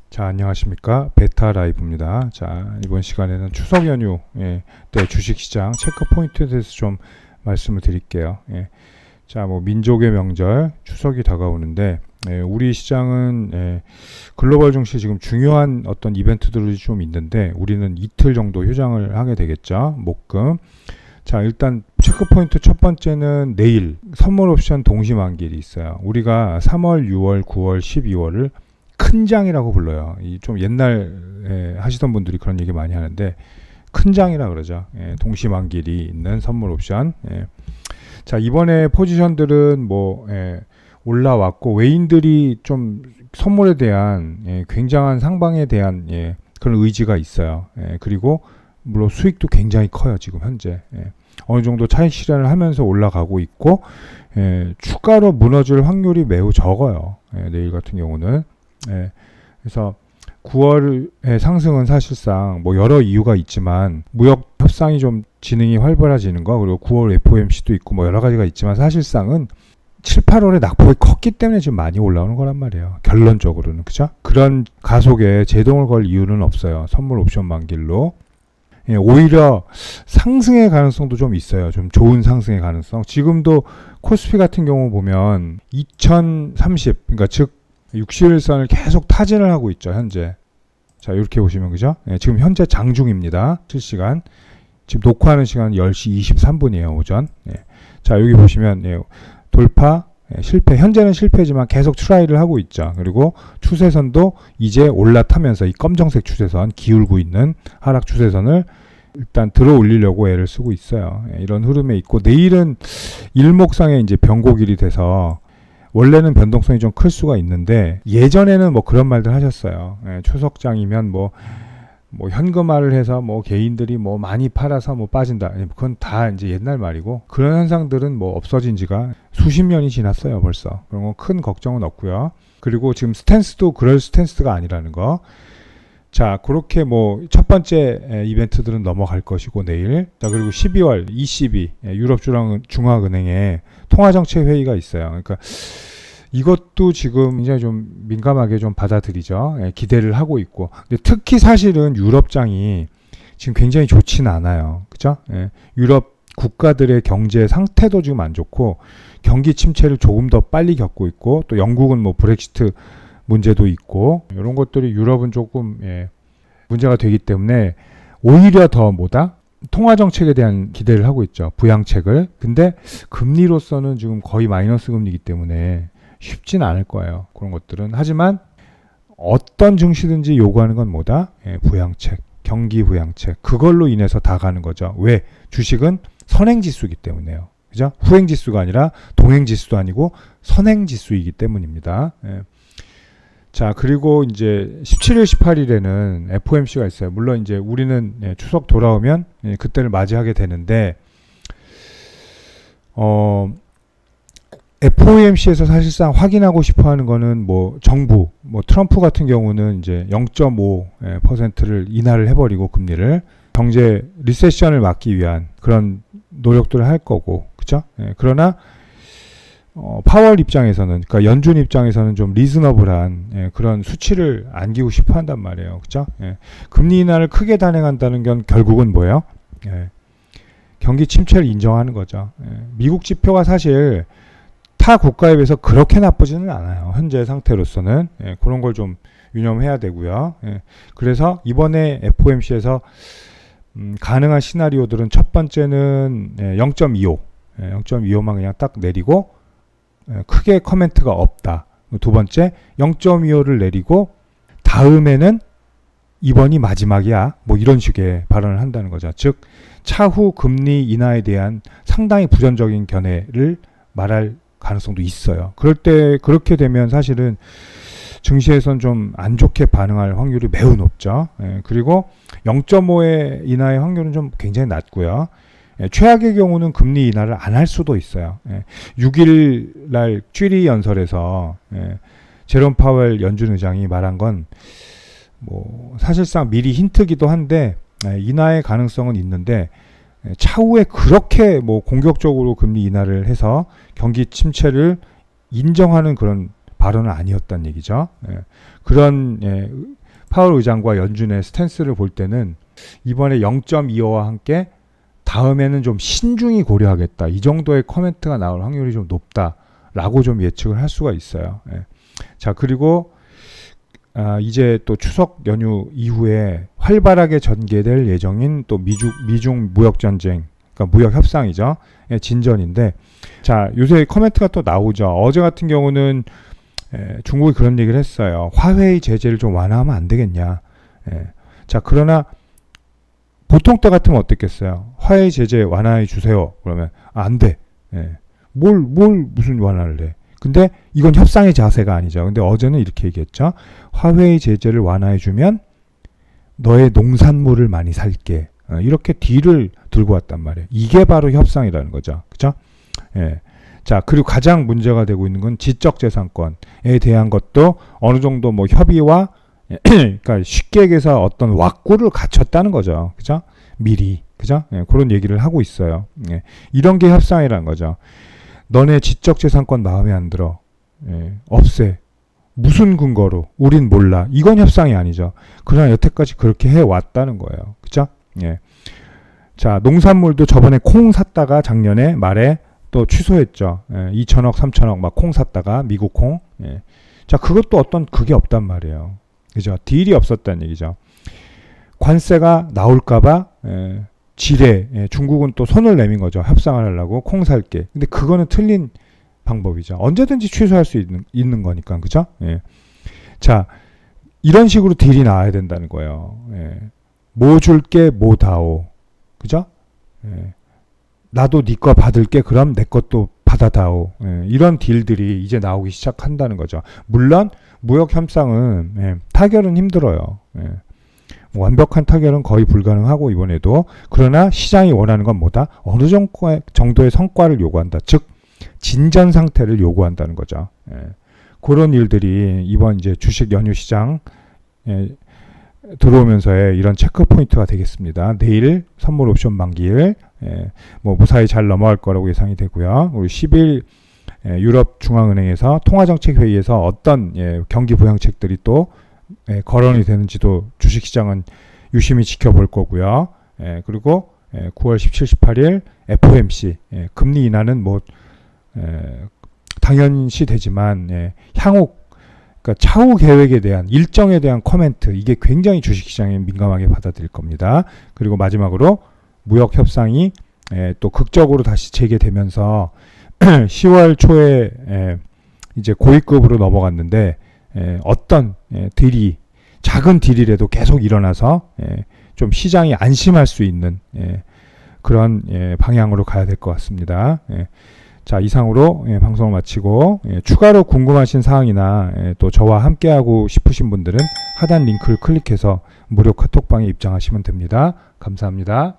자, 안녕하십니까, 베타라이브입니다. 자, 이번 시간에는 추석 연휴 때 주식시장 체크 포인트에 대해서 좀 말씀을 드릴게요. 자, 뭐 민족의 명절 추석이 다가오는데 우리 시장은 글로벌 증시 지금 중요한 어떤 이벤트들이 좀 있는데 우리는 이틀 정도 휴장을 하게 되겠죠. 목금. 자, 일단 체크 포인트 첫 번째는 내일 선물 옵션 동시 만기일이 있어요. 우리가 3월, 6월, 9월, 12월을 큰 장이라고 불러요. 이 좀 옛날 하시던 분들이 그런 얘기 많이 하는데 큰 장이라 그러죠. 동시 만기일이 있는 선물 옵션. 자, 이번에 포지션들은 뭐 올라왔고 외인들이 좀 선물에 대한 굉장한 상방에 대한 그런 의지가 있어요. 그리고 물론 수익도 굉장히 커요. 지금 현재 어느 정도 차익 실현을 하면서 올라가고 있고 추가로 무너질 확률이 매우 적어요. 내일 같은 경우는. 그래서 9월의 상승은 사실상 뭐 여러 이유가 있지만 무역 협상이 좀 진행이 활발해지는 거, 그리고 9월 FOMC도 있고 뭐 여러 가지가 있지만 사실상은 7, 8월에 낙폭이 컸기 때문에 지금 많이 올라오는 거란 말이에요. 결론적으로는. 그죠? 그런 가속에 제동을 걸 이유는 없어요. 선물 옵션 만기일로. 오히려 상승의 가능성도 좀 있어요. 좀 좋은 상승의 가능성. 지금도 코스피 같은 경우 보면 2030, 그러니까 즉 60일선을 계속 타진을 하고 있죠, 현재. 자, 이렇게 보시면, 그죠? 지금 현재 장중입니다. 실시간. 지금 녹화하는 시간은 10시 23분이에요, 오전. 자, 여기 보시면, 돌파, 실패. 현재는 실패지만 계속 트라이를 하고 있죠. 그리고 추세선도 이제 올라타면서 이 검정색 추세선, 기울고 있는 하락 추세선을 일단 들어 올리려고 애를 쓰고 있어요. 이런 흐름에 있고, 내일은 일목상에 이제 변곡일이 돼서 원래는 변동성이 좀 클 수가 있는데 예전에는 뭐 그런 말들 하셨어요. 추석장이면 뭐 현금화를 해서 뭐 개인들이 뭐 많이 팔아서 뭐 빠진다. 그건 다 이제 옛날 말이고 그런 현상들은 뭐 없어진 지가 수십 년이 지났어요, 벌써. 그런 건 큰 걱정은 없고요. 그리고 지금 스탠스도 그럴 스탠스가 아니라는 거. 자, 그렇게 뭐 첫 번째 이벤트들은 넘어갈 것이고 내일. 자, 그리고 12월 ECB 유럽중앙은행의 통화정책회의가 있어요. 그러니까 이것도 지금 굉장히 좀 민감하게 좀 받아들이죠. 기대를 하고 있고. 근데 특히 사실은 유럽장이 지금 굉장히 좋지는 않아요. 그죠? 유럽 국가들의 경제 상태도 지금 안 좋고 경기 침체를 조금 더 빨리 겪고 있고 또 영국은 뭐 브렉시트 문제도 있고 이런 것들이 유럽은 조금 문제가 되기 때문에 오히려 더 통화정책에 대한 기대를 하고 있죠. 부양책을. 근데 금리로서는 지금 거의 마이너스 금리이기 때문에 쉽진 않을 거예요. 그런 것들은. 하지만 어떤 증시든지 요구하는 건 부양책, 경기 부양책. 그걸로 인해서 다 가는 거죠. 왜? 주식은 선행지수이기 때문에요. 그죠? 후행지수가 아니라 동행지수도 아니고 선행지수이기 때문입니다. 자, 그리고 이제 17일, 18일에는 FOMC가 있어요. 물론 이제 우리는 추석 돌아오면 그때를 맞이하게 되는데, FOMC에서 사실상 확인하고 싶어 하는 거는 뭐 정부, 뭐 트럼프 같은 경우는 이제 0.5%를 인하를 해버리고 금리를 경제 리세션을 막기 위한 그런 노력들을 할 거고, 그죠? 그러나 파월 입장에서는, 그러니까 연준 입장에서는 좀 리즈너블한 그런 수치를 안기고 싶어 한단 말이에요. 그죠? 금리 인하를 크게 단행한다는 건 결국은 뭐예요? 경기 침체를 인정하는 거죠. 미국 지표가 사실 타 국가에 비해서 그렇게 나쁘지는 않아요. 현재 상태로서는. 그런 걸 좀 유념해야 되고요. 그래서 이번에 FOMC에서 가능한 시나리오들은 첫 번째는 0.25. 0.25만 그냥 딱 내리고 크게 커멘트가 없다. 두 번째, 0.25를 내리고 다음에는 이번이 마지막이야. 뭐 이런 식의 발언을 한다는 거죠. 즉 차후 금리 인하에 대한 상당히 부정적인 견해를 말할 가능성도 있어요. 그럴 때 그렇게 되면 사실은 증시에선 좀 안 좋게 반응할 확률이 매우 높죠. 그리고 0.5의 인하의 확률은 좀 굉장히 낮고요. 최악의 경우는 금리 인하를 안 할 수도 있어요. 6일 날 쥐리 연설에서 제롬 파웰 연준 의장이 말한 건 뭐 사실상 미리 힌트기도 한데 인하의 가능성은 있는데 차후에 그렇게 뭐 공격적으로 금리 인하를 해서 경기 침체를 인정하는 그런 발언은 아니었다는 얘기죠. 그런 파월 의장과 연준의 스탠스를 볼 때는 이번에 0.25와 함께 다음에는 좀 신중히 고려하겠다. 이 정도의 코멘트가 나올 확률이 좀 높다라고 좀 예측을 할 수가 있어요. 자, 그리고 이제 또 추석 연휴 이후에 활발하게 전개될 예정인 또 미중 무역 전쟁, 그러니까 무역 협상이죠. 진전인데, 자, 요새 코멘트가 또 나오죠. 어제 같은 경우는 중국이 그런 얘기를 했어요. 화웨이 제재를 좀 완화하면 안 되겠냐. 자, 그러나 보통 때 같으면 어땠겠어요? 화웨이 제재 완화해 주세요. 그러면 안 돼. 뭘 무슨 완화를 해? 근데 이건 협상의 자세가 아니죠. 근데 어제는 이렇게 얘기했죠. 화웨이 제재를 완화해 주면 너의 농산물을 많이 살게. 이렇게 딜을 들고 왔단 말이에요. 이게 바로 협상이라는 거죠. 그죠? 자, 그리고 가장 문제가 되고 있는 건 지적재산권에 대한 것도 어느 정도 뭐 협의와 그러니까 쉽게 얘기해서 어떤 왁구를 갖췄다는 거죠. 그죠? 미리. 그죠? 그런 얘기를 하고 있어요. 이런 게 협상이라는 거죠. 너네 지적재산권 마음에 안 들어. 없애. 무슨 근거로? 우린 몰라. 이건 협상이 아니죠. 그러나 여태까지 그렇게 해왔다는 거예요. 그죠? 자, 농산물도 저번에 콩 샀다가 작년에 말에 또 취소했죠. 2천억, 3천억 막 콩 샀다가 미국 콩. 자, 그것도 어떤 그게 없단 말이에요. 그죠? 딜이 없었다는 얘기죠. 관세가 나올까봐 지뢰, 중국은 또 손을 내민 거죠. 협상을 하려고 콩 살게. 근데 그거는 틀린 방법이죠. 언제든지 취소할 수 있는 거니까. 그죠? 자, 이런 식으로 딜이 나와야 된다는 거예요. 뭐 줄게 뭐 다오. 그죠? 나도 네 거 받을게. 그럼 내 것도 받아다오. 이런 딜들이 이제 나오기 시작한다는 거죠. 물론 무역 협상은 타결은 힘들어요. 완벽한 타결은 거의 불가능하고 이번에도. 그러나 시장이 원하는 건 뭐다? 어느 정도의 성과를 요구한다. 즉 진전 상태를 요구한다는 거죠. 그런 일들이 이번 이제 주식 연휴 시장 들어오면서의 이런 체크 포인트가 되겠습니다. 내일 선물 옵션 만기일 뭐 무사히 잘 넘어갈 거라고 예상이 되고요. 우리 10일 유럽 중앙은행에서 통화정책회의에서 어떤 경기 부양책들이 또 거론이 되는지도 주식시장은 유심히 지켜볼 거고요. 그리고 9월 17, 18일 FOMC 금리 인하는 뭐 당연시 되지만 향후 그러니까 차후 계획에 대한 일정에 대한 코멘트 이게 굉장히 주식시장에 민감하게 받아들일 겁니다. 그리고 마지막으로 무역 협상이 또 극적으로 다시 재개되면서 10월 초에 이제 고위급으로 넘어갔는데 어떤 딜이 작은 딜이라도 계속 일어나서 좀 시장이 안심할 수 있는 그런 방향으로 가야 될 것 같습니다. 자, 이상으로 방송을 마치고 추가로 궁금하신 사항이나 또 저와 함께하고 싶으신 분들은 하단 링크를 클릭해서 무료 카톡방에 입장하시면 됩니다. 감사합니다.